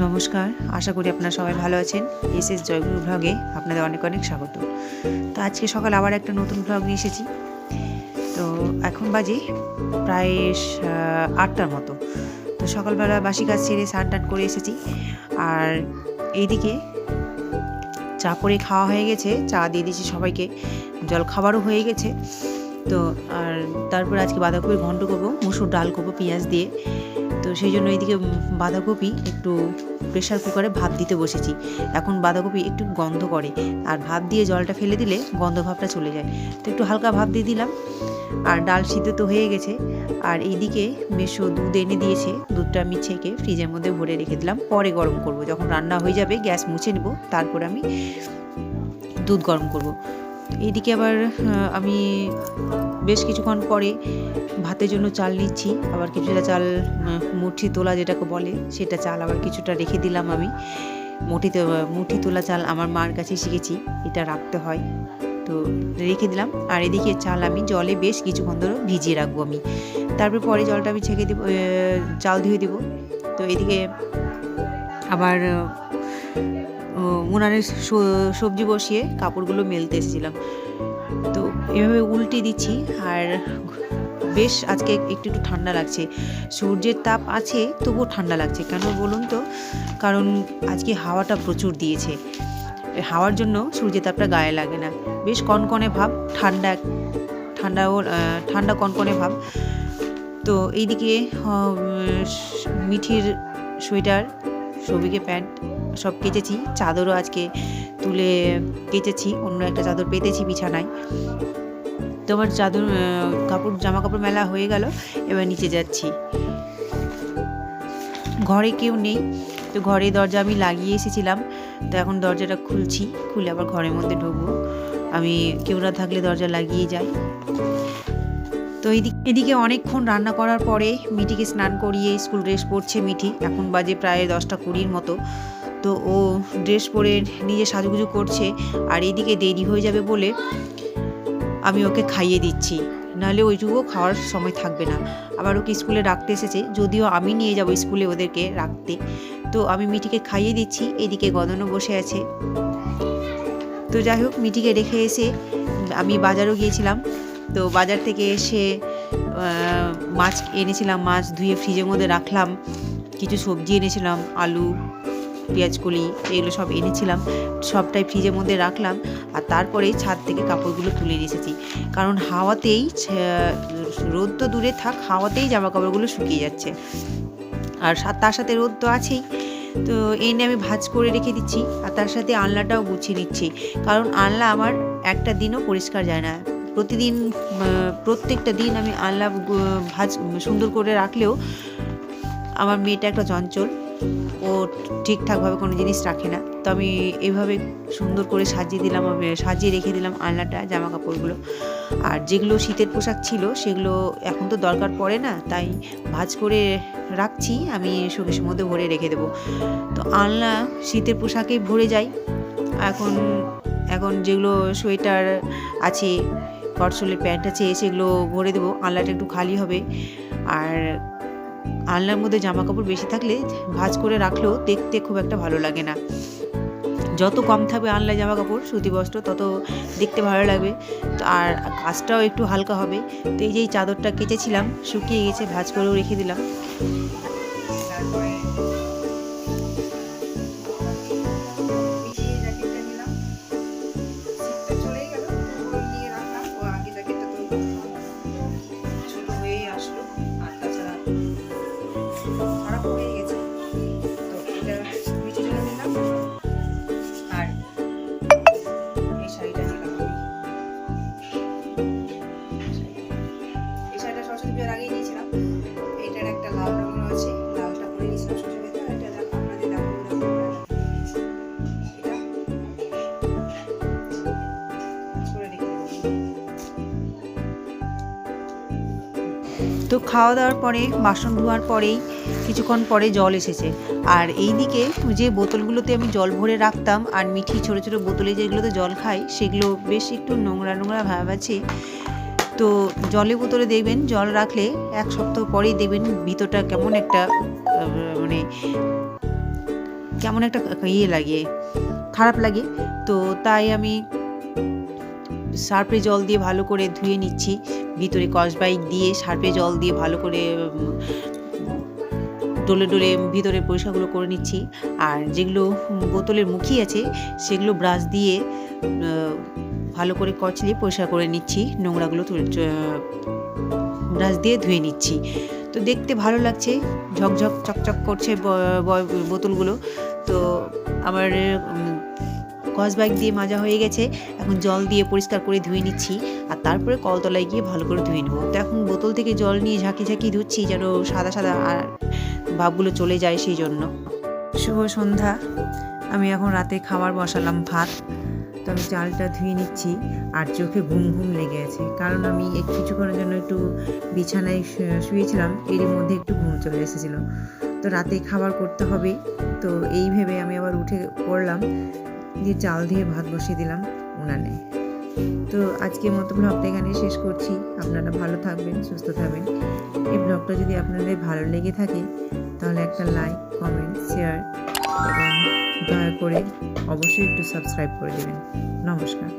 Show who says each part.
Speaker 1: নমস্কার, আশা করি আপনারা সবাই ভালো আছেন। এসএস জয়গুরু ব্লগে আপনাদের অনেক অনেক স্বাগত। তো আজকে সকালে আবার একটা নতুন ব্লগ নিয়ে এসেছি। তো এখন বাজে প্রায় 8টার মতো। তো সকালবেলা বাসি কাজ সেরে স্নান টান করে এসেছি। আর এইদিকে চা করে খাওয়া হয়ে গেছে, চা দিয়ে দিয়েছি সবাইকে, জল খাবারও হয়ে গেছে। তো আর তারপর আজকে বাঁধাকপির ঘন্ট করবো, মুসুর ডাল করবো পেঁয়াজ দিয়ে। তো সেই জন্য এইদিকে বাঁধাকপি একটু প্রেশার কুকারে ভাপ দিতে বসেছি। এখন বাঁধাকপি একটু গন্ধ করে, আর ভাপ দিয়ে জলটা ফেলে দিলে গন্ধ ভাবটা চলে যায়। তো একটু হালকা ভাপ দিয়ে দিলাম। আর ডাল সিদ্ধ তো হয়ে গেছে। আর এইদিকে মেশো দুধ এনে দিয়েছে, দুধটা আমি ছেঁকে ফ্রিজের মধ্যে ভরে রেখে দিলাম, পরে গরম করব। যখন রান্না হয়ে যাবে গ্যাস মুছে নেব, তারপরে আমি দুধ গরম করব। এইদিকে আবার আমি বেশ কিছুক্ষণ পরে ভাতের জন্য চাল নিচ্ছি। আবার কিছুটা চাল মুঠি তোলা যেটাকে বলে, সেটা চাল আবার কিছুটা রেখে দিলাম আমি। মুঠি তোলা চাল আমার মার কাছে শিখেছি, এটা রাখতে হয়, তো রেখে দিলাম। আর এদিকে চাল আমি জলে বেশ কিছুক্ষণ ধরে ভিজিয়ে রাখবো আমি, তারপর পরে জলটা আমি ছেঁকে দেবো, চাল ধুয়ে দেবো। তো এদিকে আবার উনানে সবজি বসিয়ে কাপড়গুলো মেলতে এসেছিলাম। তো এভাবে উল্টে দিচ্ছি। আর বেশ আজকে একটু ঠান্ডা লাগছে, সূর্যের তাপ আছে তবুও ঠান্ডা লাগছে। কেন বলুন তো? কারণ আজকে হাওয়াটা প্রচুর দিয়েছে, হাওয়ার জন্য সূর্যের তাপটা গায়ে লাগে না, বেশ কনকনে ভাব, ঠান্ডা কনকনে ভাব। তো এইদিকে মিঠির সোয়েটার, সবিকে প্যান্ট সব কেচেছি, চাদরও আজকে তুলে কেচেছি, অন্য একটা চাদর পেতেছি বিছানায়। তো আমার জামা কাপড় মেলা হয়ে গেল, এবার নিচে যাচ্ছি। ঘরে কেউ নেই, তো ঘরে দরজা আমি লাগিয়ে এসেছিলাম, তো এখন দরজাটা খুলছি, খুলে আবার ঘরের মধ্যে ঢুকবো। আমি কেউ না থাকলে দরজা লাগিয়ে যাই। তো এদিকে অনেকক্ষণ রান্না করার পরে মিঠিকে স্নান করিয়ে স্কুল ড্রেস পরছে মিঠি। এখন বাজে প্রায় 10টা 20 মতো। তো ও ড্রেস পরে নিজে সাজুগুজু করছে। আর এইদিকে দেরি হয়ে যাবে বলে আমি ওকে খাইয়ে দিচ্ছি, নাহলে ওইটুকুও খাওয়ার সময় থাকবে না। আবার ওকে স্কুলে রাখতে এসেছে, যদিও আমি নিয়ে যাব স্কুলে ওদেরকে রাখতে। তো আমি মিঠিকে খাইয়ে দিচ্ছি, এদিকে গদনও বসে আছে। তো যাই হোক, মিঠিকে রেখে এসে আমি বাজারও গিয়েছিলাম। তো বাজার থেকে এসে মাছ এনেছিলাম, মাছ ধুয়ে ফ্রিজের মধ্যে রাখলাম। কিছু সবজি এনেছিলাম, আলু, পেঁয়াজকলি, এগুলো সব এনেছিলাম, সবটাই ফ্রিজের মধ্যে রাখলাম। আর তারপরে ছাদ থেকে কাপড়গুলো তুলে এসেছি, কারণ হাওয়াতেই, রোদ তো দূরে থাক, হাওয়াতেই জামা কাপড়গুলো শুকিয়ে যাচ্ছে। আর তার সাথে রোদ তো আছেই। তো এনে আমি ভাঁজ করে রেখে দিচ্ছি, আর তার সাথে আলনাটাও গুছিয়ে নিচ্ছি, কারণ আলনা আমার একটা দিনও পরিষ্কার যায় না। প্রত্যেকটা দিন আমি আলনা ভাঁজ সুন্দর করে রাখলেও আমার মেয়েটা একটা চঞ্চল, ও ঠিকঠাকভাবে কোনো জিনিস রাখে না। তো আমি এইভাবে সুন্দর করে সাজিয়ে রেখে দিলাম আলনাটা, জামা কাপড়গুলো। আর যেগুলো শীতের পোশাক ছিল সেগুলো এখন তো দরকার পড়ে না, তাই ভাঁজ করে রাখছি, আমি শোকেসের মধ্যে ভরে রেখে দেবো। তো আলনা শীতের পোশাকেই ভরে যায়। এখন যেগুলো সোয়েটার আছে, কটসলের প্যান্ট আছে, সেগুলো ভরে দেবো, আলনাটা একটু খালি হবে। আর আলনার মধ্যে জামা কাপড় বেশি থাকলে ভাঁজ করে রাখলেও দেখতে খুব একটা ভালো লাগে না। যত কম থাকবে আলনায় জামা কাপড়, সুতি বস্ত্র, তত দেখতে ভালো লাগবে। তো আর কাজটাও একটু হালকা হবে। তো এই যে চাদরটা কেচেছিলাম, শুকিয়ে গেছে, ভাঁজ করেও রেখে দিলাম। খারাপ হয়ে গেছে, তো এটা নিচে চলে দিলাম। আর এই শাড়িটা নিলাম আমি, এই শাড়িটা সরস্বতী পুজোর আগেই নিয়েছিলাম। এইটার একটা লাল রঙের আছে, লালটা পরে নিয়েছিলাম সরস্বতী পুজোতে। এটা আপনাদের তো খাওয়া দাওয়ার পরে, বাসন ধোয়ার পরেই কিছুক্ষণ পরে জল এসেছে। আর এইদিকে যে বোতলগুলোতে আমি জল ভরে রাখতাম, আর মিঠি ছোটো ছোটো বোতলে যেগুলোতে জল খাই, সেগুলো বেশ একটু নোংরা নোংরা ভাব আছে। তো জলের বোতলে দেখবেন জল রাখলে 1 সপ্তাহ পরেই দেখবেন ভিতরটা কেমন একটা মানে কেমন একটা লাগে, খারাপ লাগে। তো তাই আমি সার্ফে জল দিয়ে ভালো করে ধুয়ে নিচ্ছি, ভিতরে স্কচব্রাইট দিয়ে সার্ফে জল দিয়ে ভালো করে ডলে ডলে ভিতরে পরিষ্কারগুলো করে নিচ্ছি। আর যেগুলো বোতলের মুখি আছে সেগুলো ব্রাশ দিয়ে ভালো করে কচলিয়ে পরিষ্কার করে নিচ্ছি, নোংরাগুলো ব্রাশ দিয়ে ধুয়ে নিচ্ছি। তো দেখতে ভালো লাগছে, ঝকঝক চকচক করছে বোতলগুলো। তো আমার স্কচব্রাইট দিয়ে মাজা হয়ে গেছে, এখন জল দিয়ে পরিষ্কার করে ধুয়ে নিচ্ছি আর তারপরে কলতলায় গিয়ে ভালো করে ধুয়ে নেবো। তো এখন বোতল থেকে জল নিয়ে ঝাঁকি ঝাঁকি ধুচ্ছি যেন সাদা সাদা আর ভাবগুলো চলে যায় সেই জন্য। শুভ সন্ধ্যা। আমি এখন রাতে খাবার বসালাম, ভাত। তো আমি চালটা ধুয়ে নিচ্ছি আর চোখে ঘুম ঘুম লেগে আছে, কারণ আমি কিছুক্ষণের জন্য একটু বিছানায় শুয়েছিলাম, এরই মধ্যে একটু ঘুম চলে এসেছিলো। তো রাতে খাবার করতে হবে, তো এই ভেবে আমি আবার উঠে পড়লাম, দিয়ে চাল দিয়ে ভাত বসিয়ে দিলাম উনানে। তো আজকের মতো ব্লগটা এখানে শেষ করছি। আপনারা ভালো থাকবেন, সুস্থ থাকবেন। এই ব্লগটা যদি আপনাদের ভালো লেগে থাকে তাহলে একটা লাইক, কমেন্ট, শেয়ার এবং দয়া করে অবশ্যই একটু সাবস্ক্রাইব করে দেবেন। নমস্কার।